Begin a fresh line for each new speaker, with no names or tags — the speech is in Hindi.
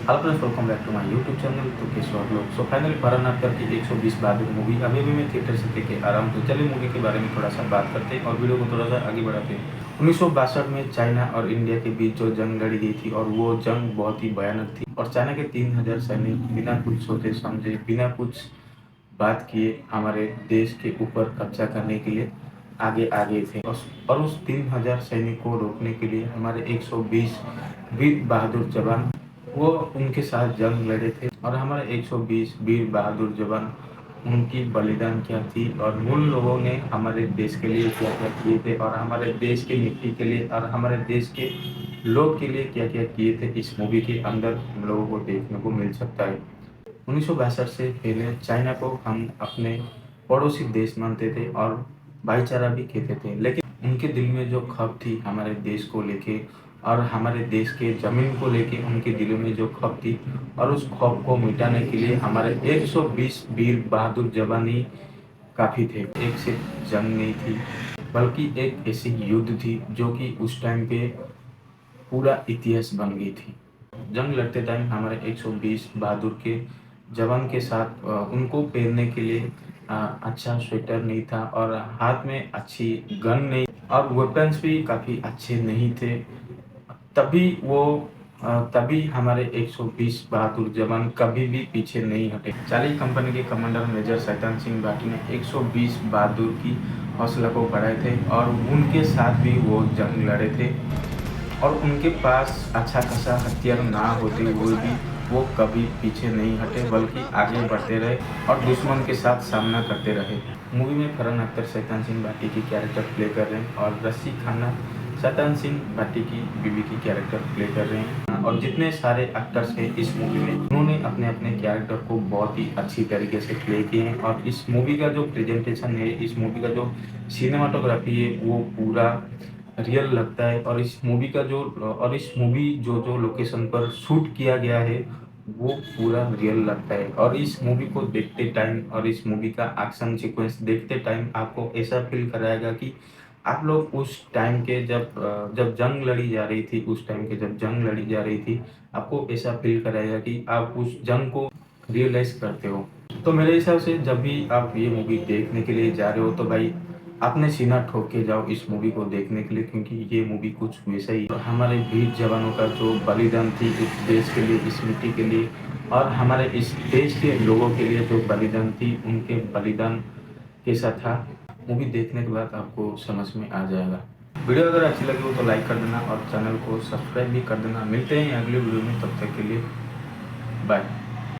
Hello friends, welcome back to my YouTube channel. तो कैसे हो आप लोग। सो फाइनली फरहान अख्तर की 120 बहादुर मूवी अभी भी मैं थिएटर से देख के आ रहा हूँ। तो चलिए मूवी के बारे में थोड़ा सा बात करते हैं और वीडियो को थोड़ा सा आगे बढ़ाते हैं। 1962 में चाइना और इंडिया के बीच जो जंग लड़ी गई थी और वो जंग बहुत ही भयानक थी और चाइना के 3000 सैनिक बिना कुछ सोचे समझे, बिना कुछ बात किए हमारे देश के ऊपर कब्जा करने के लिए आगे आ गए थे। और उस 3000 सैनिक को रोकने के लिए हमारे 120 वीर बहादुर जवान वो उनके साथ जंग लड़े थे और हमारे 120 वीर बहादुर जवान उनकी बलिदान क्या थी और उन लोगों ने हमारे देश के लिए क्या क्या किए थे और हमारे देश की मिट्टी के लिए और हमारे देश के लोग के लिए क्या क्या किए थे, इस मूवी के अंदर हम लोगों को देखने को मिल सकता है। 1962 से पहले चाइना को हम अपने पड़ोसी देश मानते थे और भाईचारा भी कहते थे, लेकिन उनके दिल में जो खप थी हमारे देश को लेके और हमारे देश के ज़मीन को लेके उनके दिलों में जो खप थी और उस खौफ को मिटाने के लिए हमारे 120 वीर बहादुर जवान ही काफ़ी थे। एक सिर्फ जंग नहीं थी, बल्कि एक ऐसी युद्ध थी जो कि उस टाइम पे पूरा इतिहास बन गई थी। जंग लड़ते टाइम हमारे 120 बहादुर के जवान के साथ उनको पहनने के लिए अच्छा स्वेटर नहीं था और हाथ में अच्छी गन नहीं और वेपन्स भी काफ़ी अच्छे नहीं थे। तभी हमारे 120 बहादुर जवान कभी भी पीछे नहीं हटे। चार्ली कंपनी के कमांडर मेजर शैतान सिंह भाटी ने 120 बहादुर की हौसला को बढ़ाए थे और उनके साथ भी वो जंग लड़े थे और उनके पास अच्छा खासा हथियार ना होते हुए भी वो कभी पीछे नहीं हटे, बल्कि आगे बढ़ते रहे और दुश्मन के साथ सामना करते रहे। मूवी में फरहान अख्तर शैतान सिंह भाटी की कैरेक्टर प्ले कर रहे हैं और रस्सी खाना शैतान सिंह भाटी की बीवी की कैरेक्टर प्ले कर रहे हैं और जितने सारे एक्टर्स हैं इस मूवी में उन्होंने अपने अपने कैरेक्टर को बहुत ही अच्छी तरीके से प्ले किए हैं और इस मूवी का जो प्रेजेंटेशन है, इस मूवी का जो सिनेमाटोग्राफी है वो पूरा रियल लगता है और इस मूवी जो जो लोकेशन पर शूट किया गया है वो पूरा रियल लगता है और इस मूवी को देखते टाइम और इस मूवी का एक्शन सीक्वेंस देखते टाइम आपको ऐसा फील कराएगा कि आप लोग उस टाइम के जब जंग लड़ी जा रही थी, उस टाइम के जब जंग लड़ी जा रही थी, आपको ऐसा फील कराएगा कि आप उस जंग को रियलाइज करते हो। तो मेरे हिसाब से जब भी आप ये मूवी देखने के लिए जा रहे हो तो भाई अपने सीना ठोक के जाओ इस मूवी को देखने के लिए, क्योंकि ये मूवी कुछ वैसा ही है। हमारे वीर जवानों का जो बलिदान थी इस देश के लिए, इस मिट्टी के लिए और हमारे इस देश के लोगों के लिए जो बलिदान थी, उनके बलिदान कैसा था, मूवी देखने के बाद आपको समझ में आ जाएगा। वीडियो अगर अच्छी लगी हो तो लाइक कर देना और चैनल को सब्सक्राइब भी कर देना। मिलते हैं अगले वीडियो में, तब तक के लिए बाय।